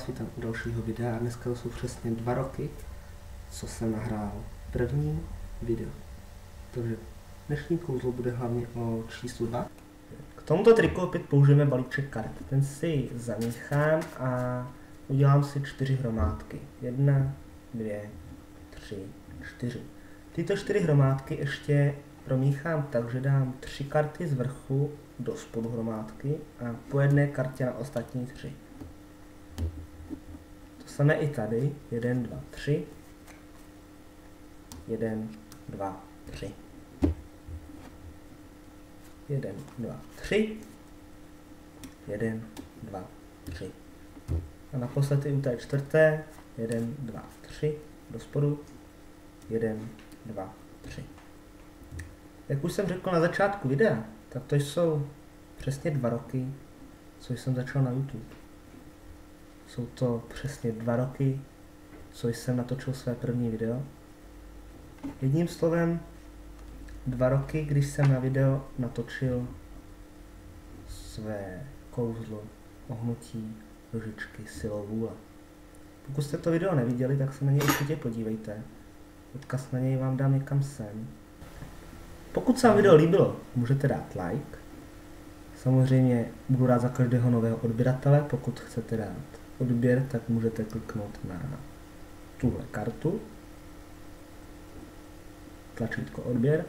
vás vítám u dalšího videa a dneska to jsou přesně 2 roky, co jsem nahrál první video. Takže dnešní kouzlo bude hlavně o číslu 2. K tomuto triku opět použijeme balíček karet. Ten si zamíchám a udělám si 4 hromádky. 1, 2, 3, 4. Tyto 4 hromádky ještě promíchám tak, že dám 3 karty z vrchu do spodu hromádky a po jedné kartě na ostatní 3. To samé i tady. 1, 2, 3. 1, 2, 3. 1, 2, 3. 1, 2, 3. A naposledy u té čtvrté. 1, 2, 3. Do spodu. 1, 2, 3. Jak už jsem řekl na začátku videa, tak to jsou přesně 2 roky, co jsem začal na YouTube. Jsou to přesně 2 roky, co jsem natočil své první video. Jedním slovem 2 roky, když jsem na video natočil své kouzlo ohnutí nožičky silou vůle. Pokud jste to video neviděli, tak se na něj určitě podívejte. Odkaz na něj vám dám někam sem. Pokud se vám video líbilo, můžete dát like. Samozřejmě budu rád za každého nového odběratele. Pokud chcete dát odběr, tak můžete kliknout na tuhle kartu. Tlačítko odběr.